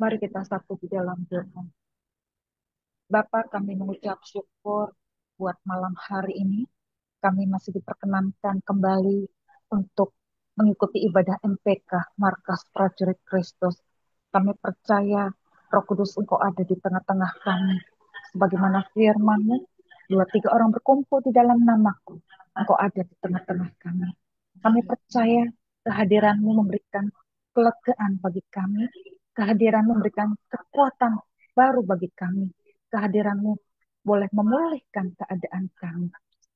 Mari kita satu di dalam doa. Bapa, kami mengucap syukur buat malam hari ini. Kami masih diperkenankan kembali untuk mengikuti ibadah MPK, Markas Prajurit Kristus. Kami percaya Roh Kudus Engkau ada di tengah-tengah kami. Sebagaimana firman-Mu, dua tiga orang berkumpul di dalam namaku, Engkau ada di tengah-tengah kami. Kami percaya kehadiran-Mu memberikan kelegaan bagi kami, kehadiran-Mu memberikan kekuatan baru bagi kami, kehadiran-Mu boleh memulihkan keadaan kami.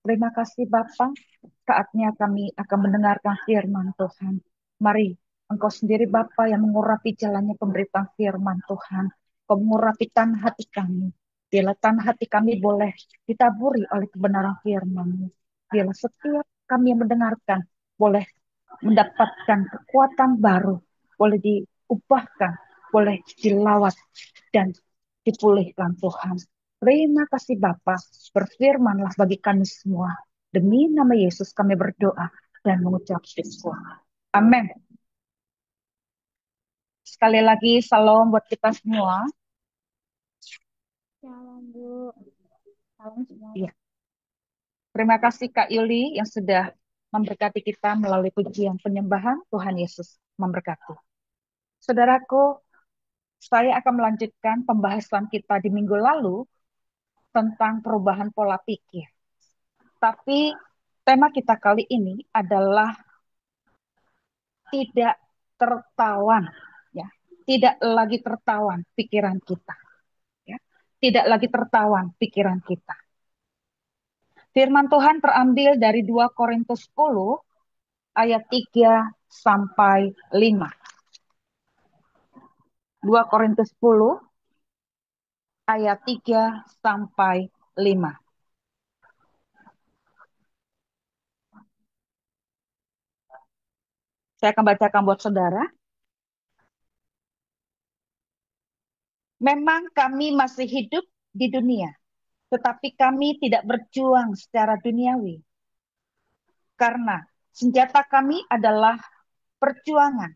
Terima kasih Bapak, saatnya kami akan mendengarkan firman Tuhan. Mari, Engkau sendiri Bapa yang mengurapi jalannya pemberitaan firman Tuhan. Kau mengurapi tanah hati kami. Bila tanah hati kami boleh ditaburi oleh kebenaran firman-Mu. Bila setiap kami yang mendengarkan boleh mendapatkan kekuatan baru, boleh diubahkan, boleh dilawat dan dipulihkan Tuhan. Terima kasih Bapa, berfirmanlah bagi kami semua. Demi nama Yesus kami berdoa dan mengucap syukur. Amin. Sekali lagi salam buat kita semua. Shalom, Bu. Salam semua. Iya. Terima kasih Kak Yuli yang sudah memberkati kita melalui pujian penyembahan. Tuhan Yesus memberkati. Saudaraku, saya akan melanjutkan pembahasan kita di minggu lalu tentang perubahan pola pikir. Tapi tema kita kali ini adalah tidak tertawan, ya, tidak lagi tertawan pikiran kita, ya, tidak lagi tertawan pikiran kita. Firman Tuhan terambil dari 2 Korintus 10 ayat 3 sampai 5. 2 Korintus 10 ayat 3 sampai 5. Saya akan bacakan buat saudara. Memang kami masih hidup di dunia, tetapi kami tidak berjuang secara duniawi. Karena senjata kami adalah perjuangan,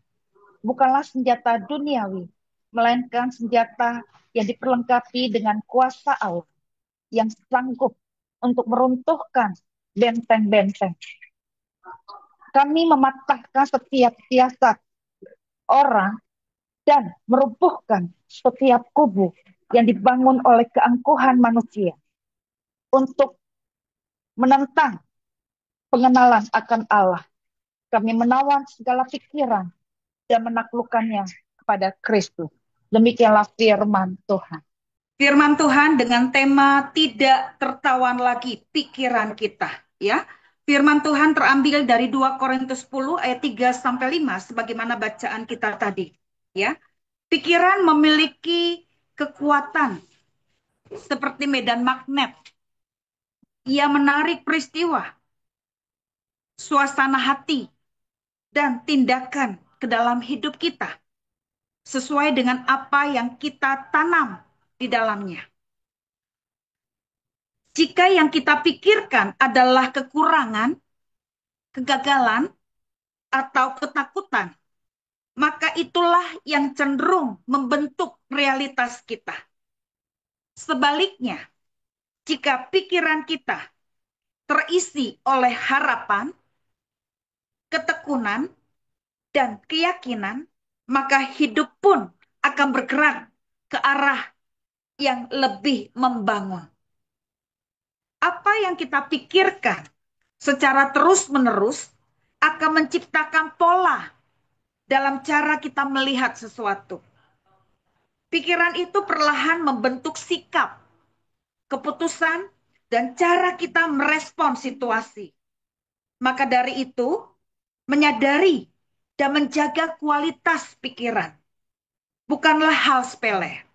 bukanlah senjata duniawi, melainkan senjata yang diperlengkapi dengan kuasa Allah yang sanggup untuk meruntuhkan benteng-benteng. Kami mematahkan setiap siasat orang dan merubuhkan setiap kubu yang dibangun oleh keangkuhan manusia untuk menentang pengenalan akan Allah. Kami menawan segala pikiran dan menaklukkannya kepada Kristus. Demikianlah firman Tuhan. Firman Tuhan dengan tema tidak tertawan lagi pikiran kita, ya. Firman Tuhan terambil dari 2 Korintus 10 ayat 3 sampai 5 sebagaimana bacaan kita tadi, ya. Pikiran memiliki kekuatan seperti medan magnet. Ia menarik peristiwa, suasana hati, dan tindakan ke dalam hidup kita sesuai dengan apa yang kita tanam di dalamnya. Jika yang kita pikirkan adalah kekurangan, kegagalan, atau ketakutan, maka itulah yang cenderung membentuk realitas kita. Sebaliknya, jika pikiran kita terisi oleh harapan, ketekunan, dan keyakinan, maka hidup pun akan bergerak ke arah yang lebih membangun. Apa yang kita pikirkan secara terus-menerus akan menciptakan pola dalam cara kita melihat sesuatu. Pikiran itu perlahan membentuk sikap, keputusan, dan cara kita merespon situasi. Maka dari itu, menyadari dan menjaga kualitas pikiran bukanlah hal sepele.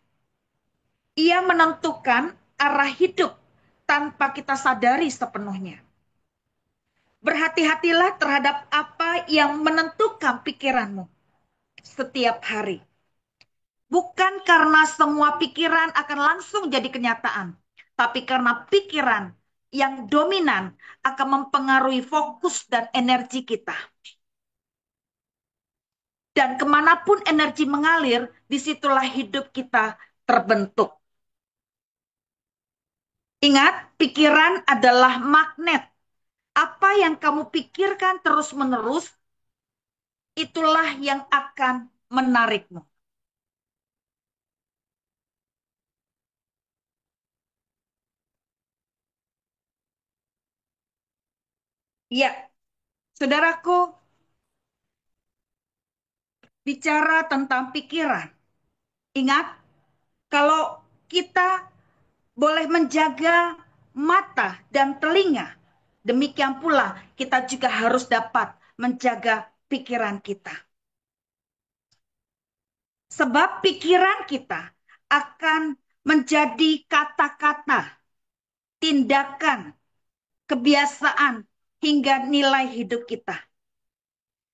Ia menentukan arah hidup tanpa kita sadari sepenuhnya. Berhati-hatilah terhadap apa yang menentukan pikiranmu setiap hari. Bukan karena semua pikiran akan langsung jadi kenyataan, tapi karena pikiran yang dominan akan mempengaruhi fokus dan energi kita. Dan kemanapun energi mengalir, disitulah hidup kita terbentuk. Ingat, pikiran adalah magnet. Apa yang kamu pikirkan terus-menerus, itulah yang akan menarikmu. Ya, saudaraku, bicara tentang pikiran. Ingat, kalau kita boleh menjaga mata dan telinga, demikian pula kita juga harus dapat menjaga pikiran kita. Sebab pikiran kita akan menjadi kata-kata, tindakan, kebiasaan, hingga nilai hidup kita.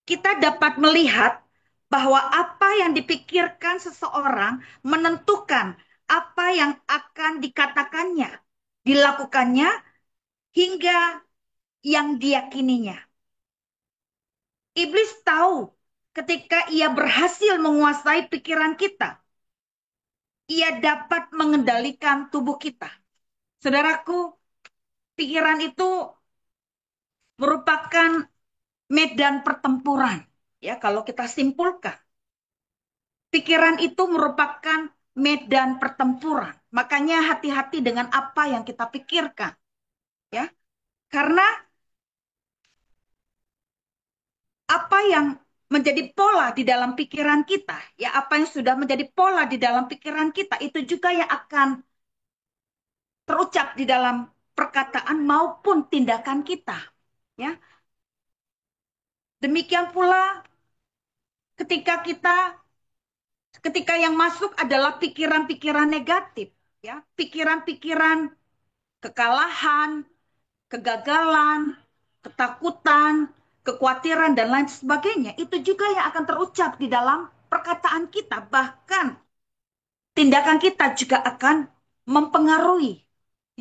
Kita dapat melihat bahwa apa yang dipikirkan seseorang menentukan apa yang akan dikatakannya, dilakukannya, hingga yang diyakininya. Iblis tahu ketika ia berhasil menguasai pikiran kita, ia dapat mengendalikan tubuh kita. Saudaraku, pikiran itu merupakan medan pertempuran. Ya, kalau kita simpulkan, pikiran itu merupakan medan pertempuran. Makanya hati-hati dengan apa yang kita pikirkan, ya. Karena apa yang menjadi pola di dalam pikiran kita, ya apa yang sudah menjadi pola di dalam pikiran kita itu juga yang akan terucap di dalam perkataan maupun tindakan kita, ya. Demikian pula ketika yang masuk adalah pikiran-pikiran negatif, ya, pikiran-pikiran kekalahan, kegagalan, ketakutan, kekhawatiran dan lain sebagainya, itu juga yang akan terucap di dalam perkataan kita, bahkan tindakan kita juga akan mempengaruhi,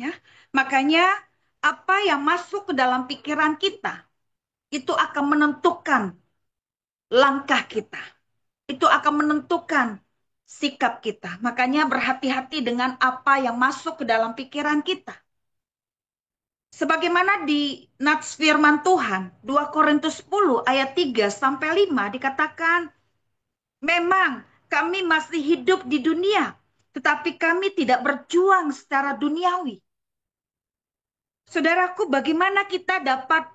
ya. Makanya apa yang masuk ke dalam pikiran kita itu akan menentukan langkah kita. Itu akan menentukan sikap kita. Makanya berhati-hati dengan apa yang masuk ke dalam pikiran kita. Sebagaimana di nats firman Tuhan, 2 Korintus 10 ayat 3 sampai 5 dikatakan, memang kami masih hidup di dunia, tetapi kami tidak berjuang secara duniawi. Saudaraku, bagaimana kita dapat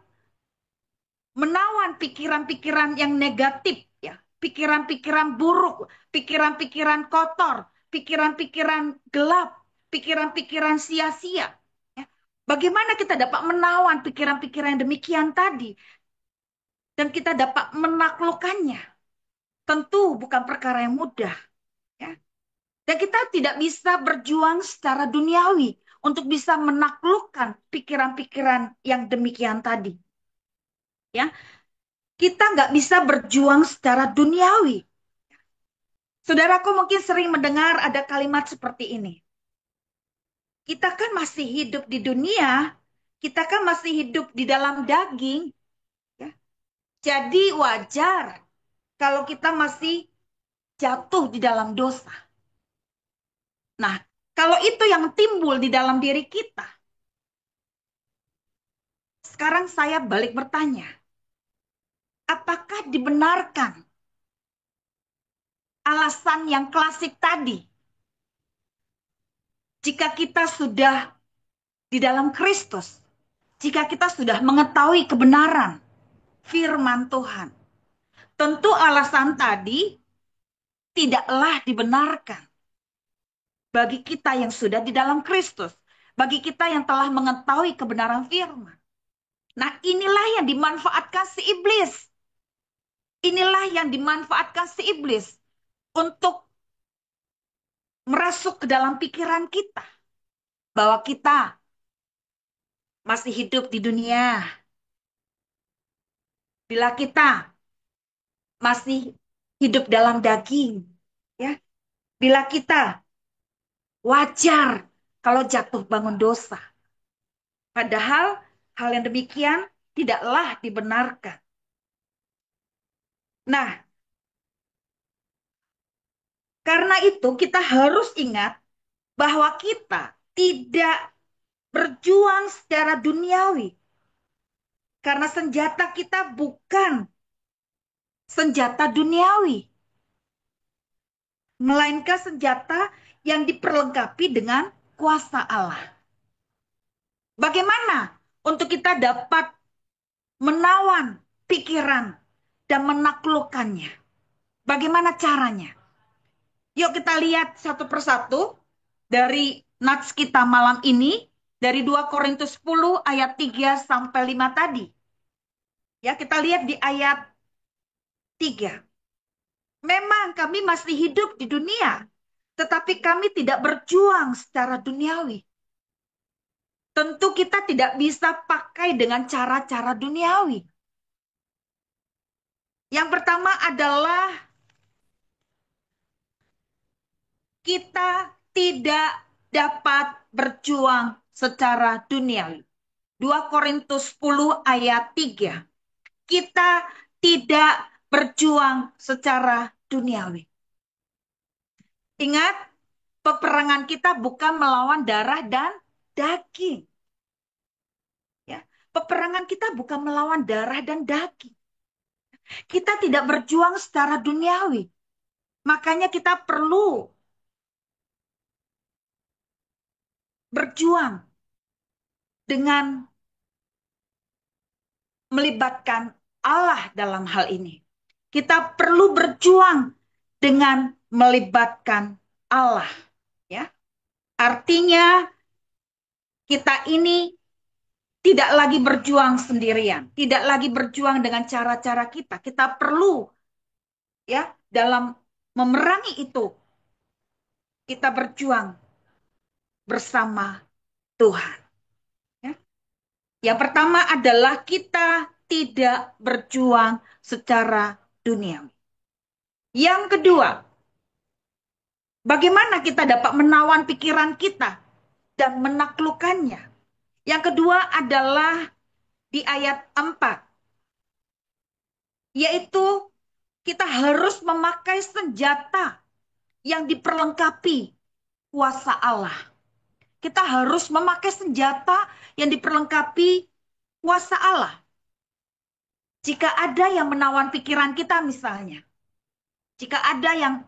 menawan pikiran-pikiran yang negatif, ya, pikiran-pikiran buruk, pikiran-pikiran kotor, pikiran-pikiran gelap, pikiran-pikiran sia-sia. Ya. Bagaimana kita dapat menawan pikiran-pikiran yang demikian tadi dan kita dapat menaklukkannya? Tentu bukan perkara yang mudah, ya. Dan kita tidak bisa berjuang secara duniawi untuk bisa menaklukkan pikiran-pikiran yang demikian tadi, ya. Kita nggak bisa berjuang secara duniawi. Saudaraku mungkin sering mendengar ada kalimat seperti ini. Kita kan masih hidup di dunia, kita kan masih hidup di dalam daging, ya. Jadi wajar kalau kita masih jatuh di dalam dosa. Nah, kalau itu yang timbul di dalam diri kita, sekarang saya balik bertanya, apakah dibenarkan alasan yang klasik tadi? Jika kita sudah di dalam Kristus, jika kita sudah mengetahui kebenaran firman Tuhan, tentu alasan tadi tidaklah dibenarkan bagi kita yang sudah di dalam Kristus, bagi kita yang telah mengetahui kebenaran firman. Nah, inilah yang dimanfaatkan si iblis. Inilah yang dimanfaatkan si iblis untuk merasuk ke dalam pikiran kita bahwa kita masih hidup di dunia. Bila kita masih hidup dalam daging, ya. Bila kita wajar kalau jatuh bangun dosa. Padahal hal yang demikian tidaklah dibenarkan. Nah, Karena itu kita harus ingat bahwa kita tidak berjuang secara duniawi. Karena senjata kita bukan senjata duniawi, melainkan senjata yang diperlengkapi dengan kuasa Allah. Bagaimana untuk kita dapat menawan pikiran dan menaklukkannya? Bagaimana caranya? Yuk kita lihat satu persatu dari nats kita malam ini dari 2 Korintus 10 ayat 3 sampai 5 tadi. Ya, kita lihat di ayat 3. Memang kami masih hidup di dunia, tetapi kami tidak berjuang secara duniawi. Tentu kita tidak bisa pakai dengan cara-cara duniawi. Yang pertama adalah kita tidak dapat berjuang secara duniawi. 2 Korintus 10 ayat 3. Kita tidak berjuang secara duniawi. Ingat, peperangan kita bukan melawan darah dan daging. Ya, peperangan kita bukan melawan darah dan daging. Kita tidak berjuang secara duniawi. Makanya kita perlu berjuang dengan melibatkan Allah dalam hal ini. Kita perlu berjuang dengan melibatkan Allah, ya. Artinya kita ini tidak lagi berjuang sendirian, tidak lagi berjuang dengan cara-cara kita. Kita perlu, ya, dalam memerangi itu kita berjuang bersama Tuhan. Ya. Yang pertama adalah kita tidak berjuang secara duniawi. Yang kedua, bagaimana kita dapat menawan pikiran kita dan menaklukkannya? Yang kedua adalah di ayat 4, yaitu kita harus memakai senjata yang diperlengkapi kuasa Allah. Kita harus memakai senjata yang diperlengkapi kuasa Allah. Jika ada yang menawan pikiran kita misalnya, jika ada yang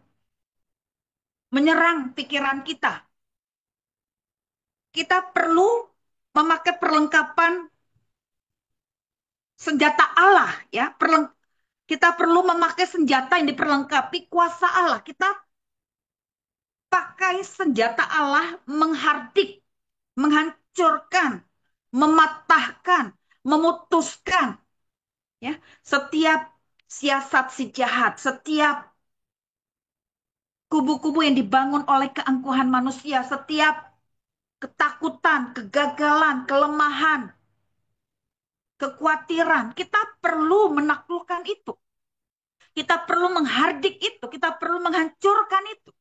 menyerang pikiran kita, kita perlu memakai perlengkapan senjata Allah, ya. Kita perlu memakai senjata yang diperlengkapi kuasa Allah. Kita pakai senjata Allah menghardik, menghancurkan, mematahkan, memutuskan, ya, setiap siasat si jahat, setiap kubu-kubu yang dibangun oleh keangkuhan manusia, setiap ketakutan, kegagalan, kelemahan, kekhawatiran. Kita perlu menaklukkan itu. Kita perlu menghardik itu, kita perlu menghancurkan itu.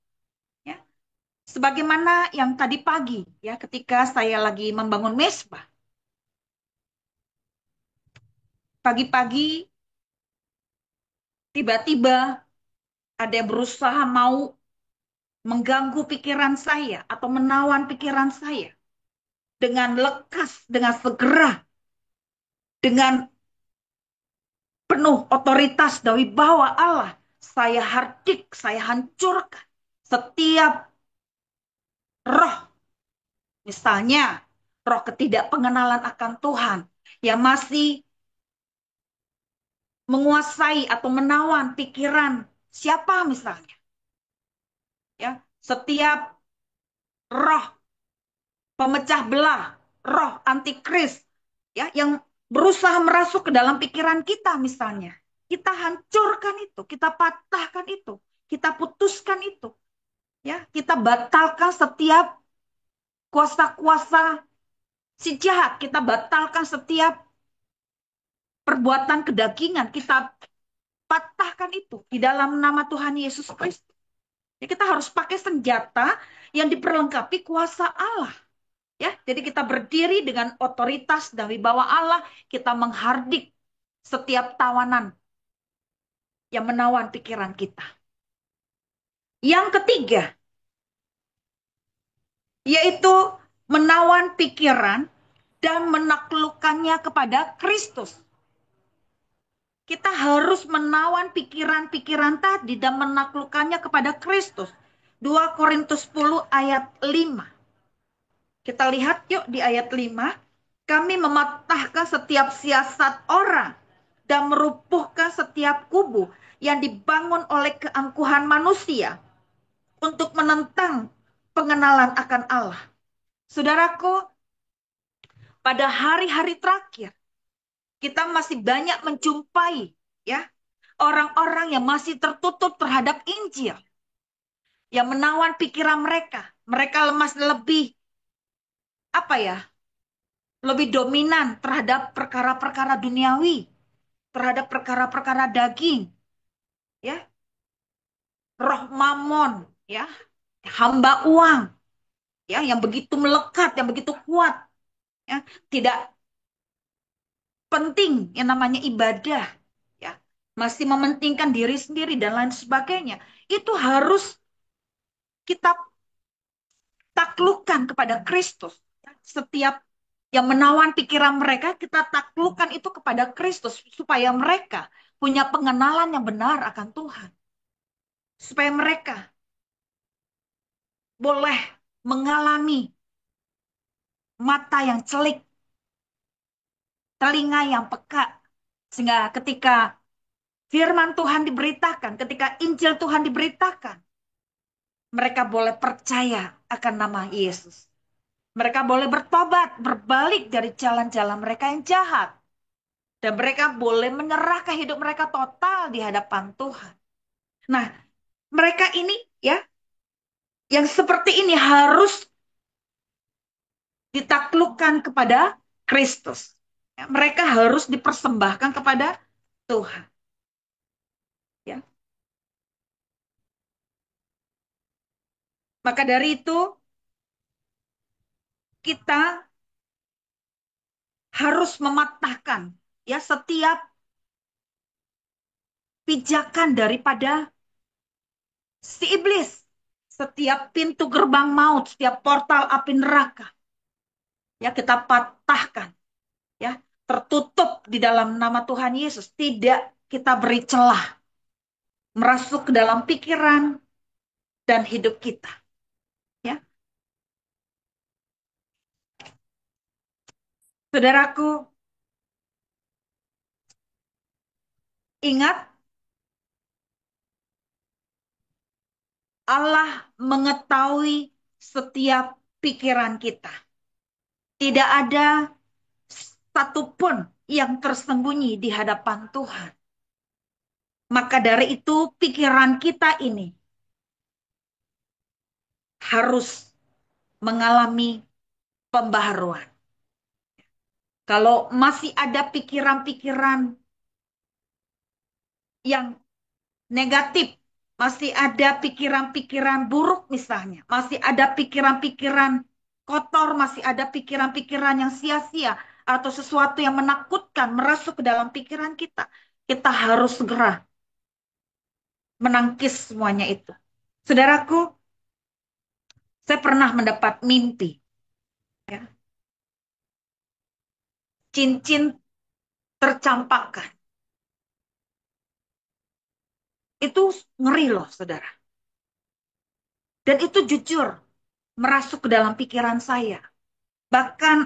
Ya. Sebagaimana yang tadi pagi, ya, ketika saya lagi membangun mesbah. Pagi-pagi tiba-tiba ada yang berusaha mau mengganggu pikiran saya atau menawan pikiran saya. Dengan lekas, dengan segera, dengan penuh otoritas dari bawah Allah. Saya hardik, saya hancurkan setiap roh. Misalnya, roh ketidakpengenalan akan Tuhan yang masih menguasai atau menawan pikiran siapa misalnya. Ya, setiap roh pemecah belah, roh antikris, ya, yang berusaha merasuk ke dalam pikiran kita misalnya. Kita hancurkan itu, kita patahkan itu, kita putuskan itu. Ya, kita batalkan setiap kuasa-kuasa si jahat, kita batalkan setiap perbuatan kedagingan, kita patahkan itu di dalam nama Tuhan Yesus Kristus. Ya, kita harus pakai senjata yang diperlengkapi kuasa Allah. Ya, jadi kita berdiri dengan otoritas dari bawah Allah, kita menghardik setiap tawanan yang menawan pikiran kita. Yang ketiga, yaitu menawan pikiran dan menaklukkannya kepada Kristus. Kita harus menawan pikiran-pikiran tadi dan menaklukkannya kepada Kristus. 2 Korintus 10 ayat 5. Kita lihat yuk di ayat 5. Kami mematahkan setiap siasat orang dan merupuhkan setiap kubu yang dibangun oleh keangkuhan manusia untuk menentang pengenalan akan Allah. Saudaraku, pada hari-hari terakhir kita masih banyak menjumpai ya orang-orang yang masih tertutup terhadap Injil, yang menawan pikiran mereka. Mereka lemas lebih apa ya? Lebih dominan terhadap perkara-perkara duniawi, terhadap perkara-perkara daging, ya, roh mamon, ya, hamba uang, ya, yang begitu melekat, yang begitu kuat, ya, tidak penting yang namanya ibadah, ya, masih mementingkan diri sendiri dan lain sebagainya. Itu harus kita taklukkan kepada Kristus. Setiap yang menawan pikiran mereka, kita taklukkan itu kepada Kristus supaya mereka punya pengenalan yang benar akan Tuhan. Supaya mereka boleh mengalami mata yang celik, telinga yang peka. Sehingga ketika firman Tuhan diberitakan, ketika Injil Tuhan diberitakan, mereka boleh percaya akan nama Yesus. Mereka boleh bertobat, berbalik dari jalan-jalan mereka yang jahat. Dan mereka boleh menyerahkan hidup mereka total di hadapan Tuhan. Nah, mereka ini ya, yang seperti ini harus ditaklukkan kepada Kristus. Ya, mereka harus dipersembahkan kepada Tuhan. Ya. Maka dari itu kita harus mematahkan ya setiap pijakan daripada si iblis, setiap pintu gerbang maut, setiap portal api neraka. Ya, kita patahkan. Ya, tertutup di dalam nama Tuhan Yesus. Tidak kita beri celah merasuk ke dalam pikiran dan hidup kita. Ya, saudaraku, ingat Allah mengetahui setiap pikiran kita. Tidak ada satupun yang tersembunyi di hadapan Tuhan. Maka dari itu pikiran kita ini harus mengalami pembaharuan. Kalau masih ada pikiran-pikiran yang negatif, masih ada pikiran-pikiran buruk misalnya, masih ada pikiran-pikiran kotor, masih ada pikiran-pikiran yang sia-sia, atau sesuatu yang menakutkan merasuk ke dalam pikiran kita, kita harus segera menangkis semuanya itu. Saudaraku, saya pernah mendapat mimpi, ya, cincin tercampakkan. Itu ngeri loh, saudara. Dan itu jujur merasuk ke dalam pikiran saya. Bahkan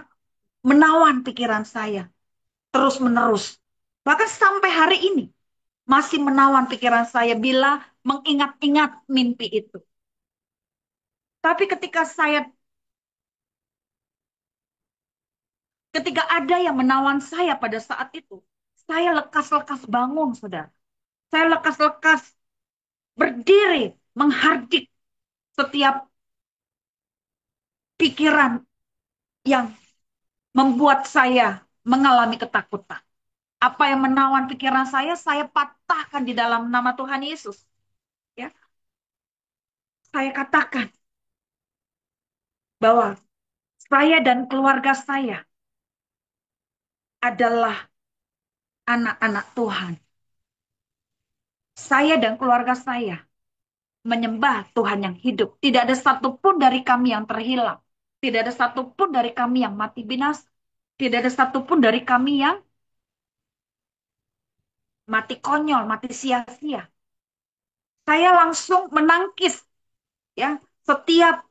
menawan pikiran saya terus-menerus. Bahkan sampai hari ini masih menawan pikiran saya bila mengingat-ingat mimpi itu. Tapi ketika ada yang menawan saya pada saat itu, saya lekas-lekas bangun, saudara. Saya lekas-lekas berdiri menghardik setiap pikiran yang membuat saya mengalami ketakutan. Apa yang menawan pikiran saya patahkan di dalam nama Tuhan Yesus. Ya, saya katakan bahwa saya dan keluarga saya adalah anak-anak Tuhan. Saya dan keluarga saya menyembah Tuhan yang hidup. Tidak ada satupun dari kami yang terhilang. Tidak ada satupun dari kami yang mati binasa. Tidak ada satupun dari kami yang mati konyol, mati sia-sia. Saya langsung menangkis ya setiap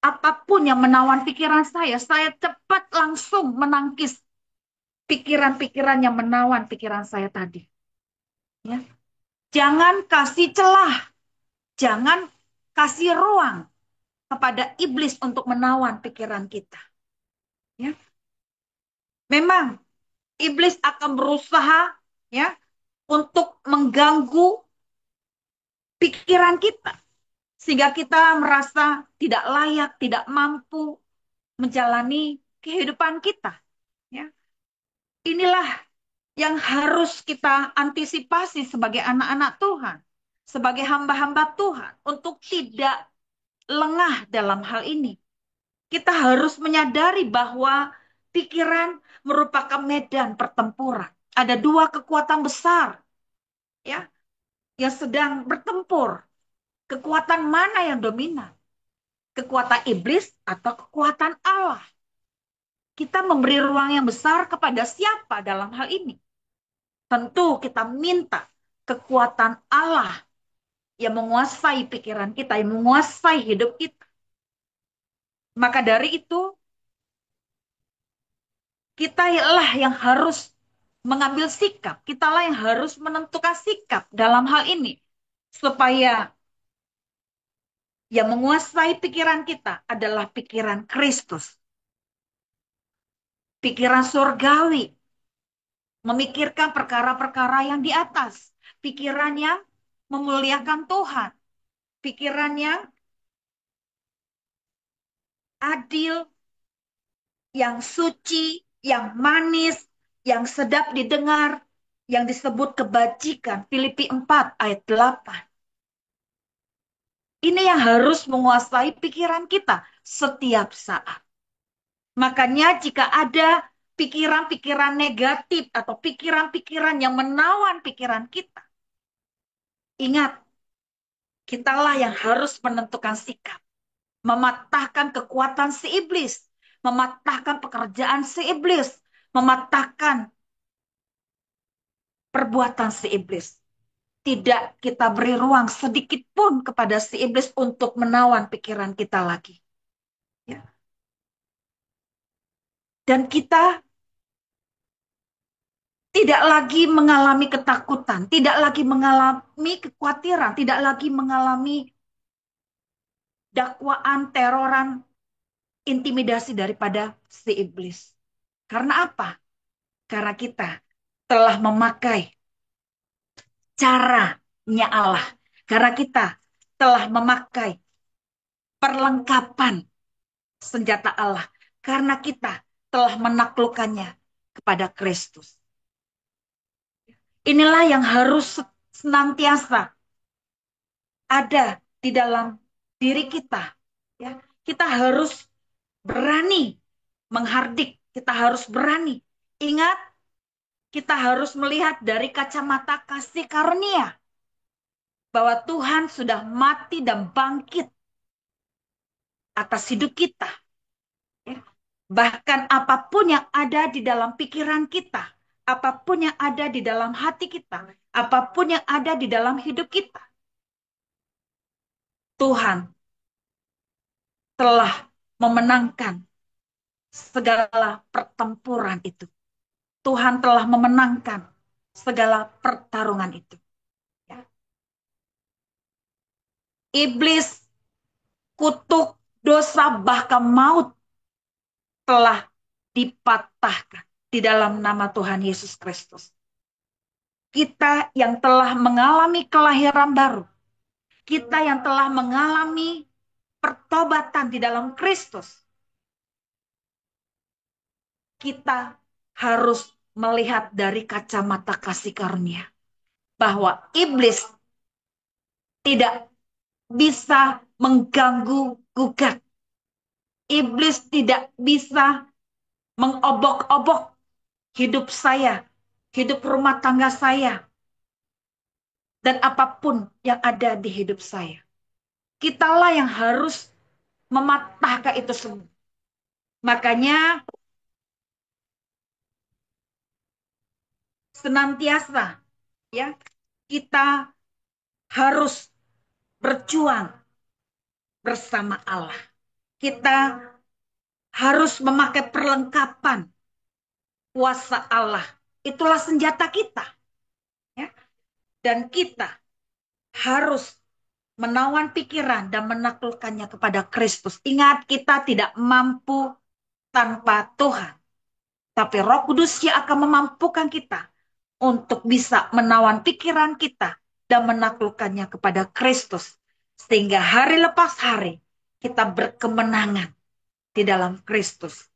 apapun yang menawan pikiran saya cepat langsung menangkis pikiran-pikiran yang menawan pikiran saya tadi. Ya. Jangan kasih celah, jangan kasih ruang kepada iblis untuk menawan pikiran kita. Ya. Memang iblis akan berusaha ya untuk mengganggu pikiran kita sehingga kita merasa tidak layak, tidak mampu menjalani kehidupan kita. Ya. Inilah yang harus kita antisipasi sebagai anak-anak Tuhan, sebagai hamba-hamba Tuhan, untuk tidak lengah dalam hal ini. Kita harus menyadari bahwa pikiran merupakan medan pertempuran. Ada dua kekuatan besar ya yang sedang bertempur. Kekuatan mana yang dominan? Kekuatan iblis atau kekuatan Allah? Kita memberi ruang yang besar kepada siapa dalam hal ini? Tentu kita minta kekuatan Allah yang menguasai pikiran kita, yang menguasai hidup kita. Maka dari itu, kita lah yang harus mengambil sikap. Kita lah yang harus menentukan sikap dalam hal ini. Supaya yang menguasai pikiran kita adalah pikiran Kristus. Pikiran surgawi. Memikirkan perkara-perkara yang di atas. Pikiran yang memuliakan Tuhan. Pikiran yang adil, yang suci, yang manis, yang sedap didengar, yang disebut kebajikan. Filipi 4 ayat 8. Ini yang harus menguasai pikiran kita setiap saat. Makanya jika ada pikiran-pikiran negatif atau pikiran-pikiran yang menawan pikiran kita, ingat, kitalah yang harus menentukan sikap. Mematahkan kekuatan si iblis, mematahkan pekerjaan si iblis, mematahkan perbuatan si iblis. Tidak kita beri ruang sedikit pun kepada si iblis untuk menawan pikiran kita lagi. Ya. Dan kita tidak lagi mengalami ketakutan, tidak lagi mengalami kekhawatiran, tidak lagi mengalami dakwaan, teroran, intimidasi daripada si iblis. Karena apa? Karena kita telah memakai caranya Allah. Karena kita telah memakai perlengkapan senjata Allah. Karena kita telah menaklukkannya kepada Kristus. Inilah yang harus senantiasa ada di dalam diri kita. Ya, kita harus berani menghardik. Kita harus berani. Ingat, kita harus melihat dari kacamata kasih karunia. Bahwa Tuhan sudah mati dan bangkit atas hidup kita. Ya. Bahkan apapun yang ada di dalam pikiran kita, apapun yang ada di dalam hati kita, apapun yang ada di dalam hidup kita, Tuhan telah memenangkan segala pertempuran itu. Tuhan telah memenangkan segala pertarungan itu. Ya. Iblis, kutuk, dosa, bahkan maut telah dipatahkan di dalam nama Tuhan Yesus Kristus. Kita yang telah mengalami kelahiran baru, kita yang telah mengalami pertobatan di dalam Kristus, kita harus melihat dari kacamata kasih karunia bahwa iblis tidak bisa mengganggu gugat. Iblis tidak bisa mengobok-obok hidup saya, hidup rumah tangga saya. dan apapun yang ada di hidup saya. Kitalah yang harus mematahkan itu semua. Makanya senantiasa ya kita harus berjuang bersama Allah. Kita harus memakai perlengkapan kuasa Allah. Itulah senjata kita. Ya. Dan kita harus menawan pikiran dan menaklukkannya kepada Kristus. Ingat, kita tidak mampu tanpa Tuhan. Tapi Roh Kudus yang akan memampukan kita untuk bisa menawan pikiran kita dan menaklukkannya kepada Kristus. Sehingga hari lepas hari kita berkemenangan di dalam Kristus.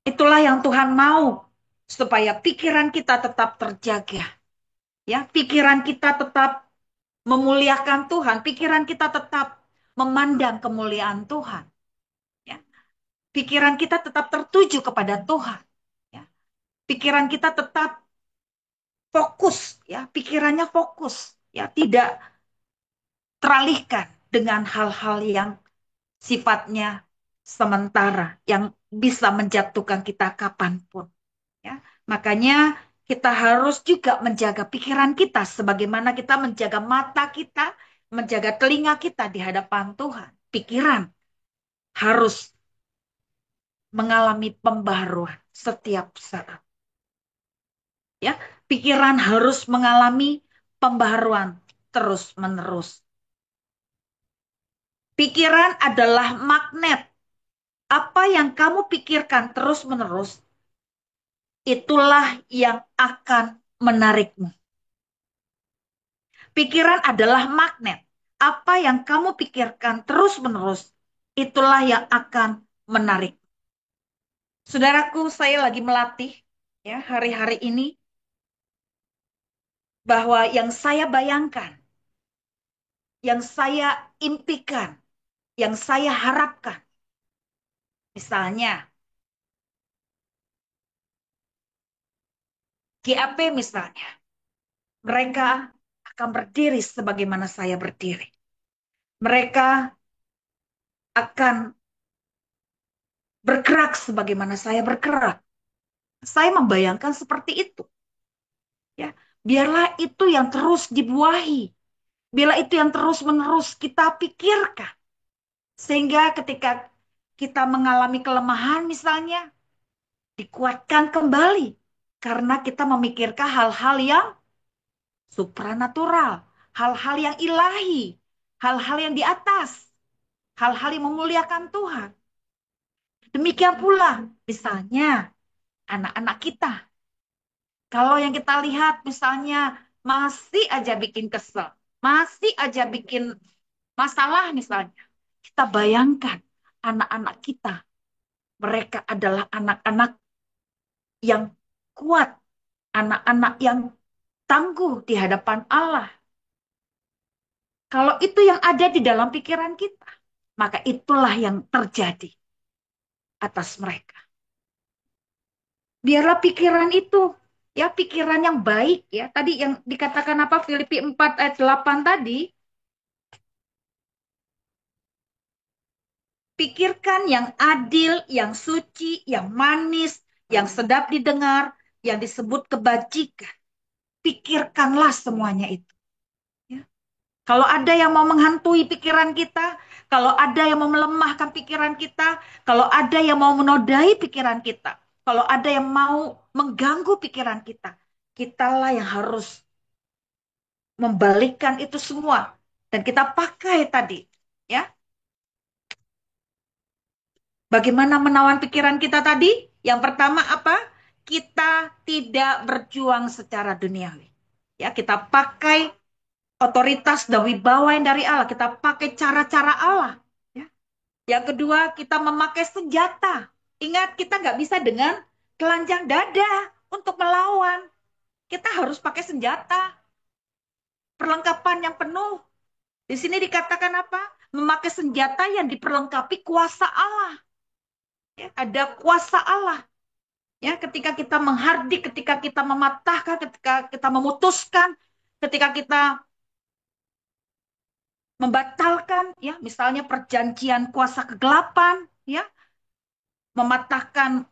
Itulah yang Tuhan mau, supaya pikiran kita tetap terjaga. Ya, pikiran kita tetap memuliakan Tuhan, pikiran kita tetap memandang kemuliaan Tuhan. Ya. Pikiran kita tetap tertuju kepada Tuhan. Ya. Pikiran kita tetap fokus, ya, pikirannya fokus, ya, tidak teralihkan dengan hal-hal yang sifatnya sementara, yang bisa menjatuhkan kita kapanpun. Ya. Makanya kita harus juga menjaga pikiran kita, sebagaimana kita menjaga mata kita, menjaga telinga kita di hadapan Tuhan. Pikiran harus mengalami pembaharuan setiap saat. Ya, pikiran harus mengalami pembaharuan terus-menerus. Pikiran adalah magnet. Apa yang kamu pikirkan terus-menerus, itulah yang akan menarikmu. Pikiran adalah magnet. Apa yang kamu pikirkan terus-menerus, itulah yang akan menarik. Saudaraku, saya lagi melatih ya hari-hari ini bahwa yang saya bayangkan, yang saya impikan, yang saya harapkan, misalnya GAP misalnya, mereka akan berdiri sebagaimana saya berdiri. Mereka akan bergerak sebagaimana saya bergerak. Saya membayangkan seperti itu. Ya, biarlah itu yang terus dibuahi. Biarlah itu yang terus-menerus kita pikirkan. Sehingga ketika kita mengalami kelemahan misalnya, dikuatkan kembali. Karena kita memikirkan hal-hal yang supranatural. Hal-hal yang ilahi. Hal-hal yang di atas. Hal-hal yang memuliakan Tuhan. Demikian pula misalnya anak-anak kita. Kalau yang kita lihat misalnya masih aja bikin kesel, masih aja bikin masalah misalnya. Kita bayangkan anak-anak kita, mereka adalah anak-anak yang kuat, anak-anak yang tangguh di hadapan Allah. Kalau itu yang ada di dalam pikiran kita, maka itulah yang terjadi atas mereka. Biarlah pikiran itu, ya pikiran yang baik, ya. Tadi yang dikatakan apa, Filipi 4 ayat 8 tadi, pikirkan yang adil, yang suci, yang manis, yang sedap didengar, yang disebut kebajikan. Pikirkanlah semuanya itu. Ya. Kalau ada yang mau menghantui pikiran kita, kalau ada yang mau melemahkan pikiran kita, kalau ada yang mau menodai pikiran kita, kalau ada yang mau mengganggu pikiran kita, kitalah yang harus membalikkan itu semua. Dan kita pakai tadi. Ya. Bagaimana menawan pikiran kita tadi? Yang pertama apa? Kita tidak berjuang secara duniawi. Ya, kita pakai otoritas dan wibawa yang dari Allah. Kita pakai cara-cara Allah. Ya. Yang kedua, kita memakai senjata. Ingat, kita nggak bisa dengan telanjang dada untuk melawan. Kita harus pakai senjata. Perlengkapan yang penuh. Di sini dikatakan apa? Memakai senjata yang diperlengkapi kuasa Allah. Ya, ada kuasa Allah. Ya, ketika kita menghardik, ketika kita mematahkan, ketika kita memutuskan, ketika kita membatalkan ya misalnya perjanjian kuasa kegelapan ya, mematahkan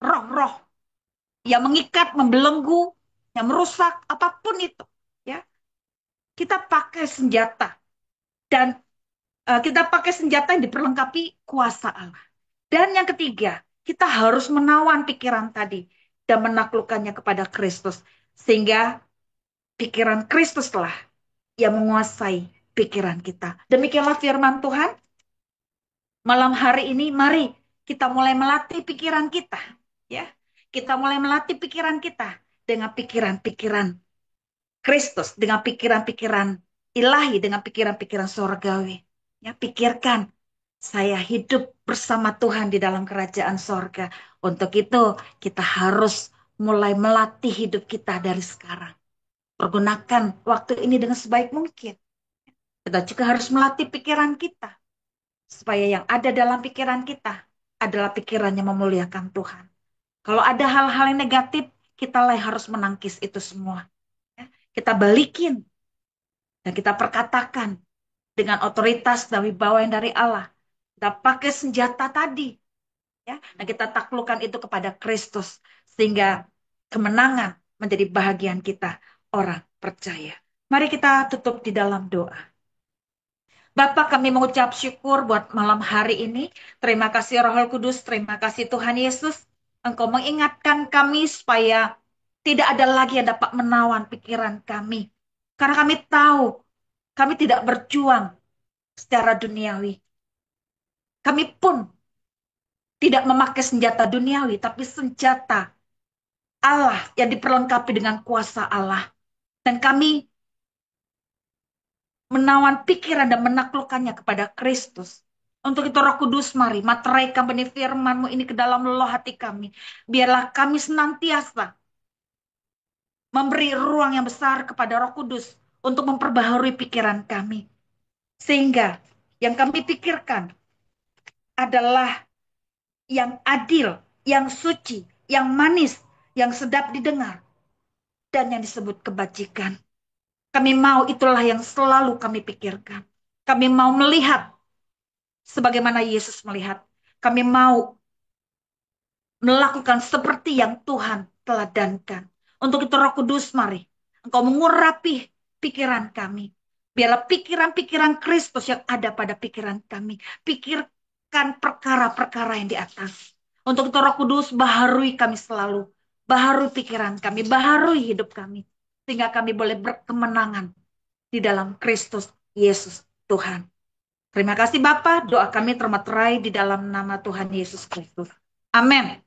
roh-roh yang mengikat, membelenggu, yang merusak apapun itu ya. Kita pakai senjata dan kita pakai senjata yang diperlengkapi kuasa Allah. Dan yang ketiga, kita harus menawan pikiran tadi dan menaklukkannya kepada Kristus sehingga pikiran Kristuslah yang menguasai pikiran kita. Demikianlah firman Tuhan. Malam hari ini mari kita mulai melatih pikiran kita, ya. Kita mulai melatih pikiran kita dengan pikiran-pikiran Kristus, dengan pikiran-pikiran ilahi, dengan pikiran-pikiran sorgawi. Ya, pikirkan saya hidup bersama Tuhan di dalam kerajaan sorga. Untuk itu kita harus mulai melatih hidup kita dari sekarang. Pergunakan waktu ini dengan sebaik mungkin. Kita juga harus melatih pikiran kita supaya yang ada dalam pikiran kita adalah pikiran yang memuliakan Tuhan. Kalau ada hal-hal yang negatif, kita harus menangkis itu semua. Ya. Kita balikin dan kita perkatakan dengan otoritas dan wibawa yang dari Allah. Kita pakai senjata tadi, ya, dan kita taklukkan itu kepada Kristus sehingga kemenangan menjadi bahagian kita orang percaya. Mari kita tutup di dalam doa. Bapak, kami mengucap syukur buat malam hari ini. Terima kasih Roh Kudus, terima kasih Tuhan Yesus. Engkau mengingatkan kami supaya tidak ada lagi yang dapat menawan pikiran kami. Karena kami tahu, kami tidak berjuang secara duniawi. Kami pun tidak memakai senjata duniawi, tapi senjata Allah yang diperlengkapi dengan kuasa Allah. Dan kami menawan pikiran dan menaklukkannya kepada Kristus. Untuk itu Roh Kudus mari materaikan benih firman-Mu ini ke dalam leluhur hati kami. Biarlah kami senantiasa memberi ruang yang besar kepada Roh Kudus untuk memperbaharui pikiran kami. Sehingga yang kami pikirkan adalah yang adil, yang suci, yang manis, yang sedap didengar, dan yang disebut kebajikan. Kami mau itulah yang selalu kami pikirkan. Kami mau melihat sebagaimana Yesus melihat. Kami mau melakukan seperti yang Tuhan teladankan. Untuk itu Roh Kudus mari. Engkau mengurapi pikiran kami. Biarlah pikiran-pikiran Kristus yang ada pada pikiran kami. Pikirkan perkara-perkara yang di atas. Untuk itu Roh Kudus baharui kami selalu. Baharui pikiran kami. Baharui hidup kami. Sehingga kami boleh berkemenangan di dalam Kristus Yesus Tuhan. Terima kasih Bapa, doa kami termaterai di dalam nama Tuhan Yesus Kristus. Amin.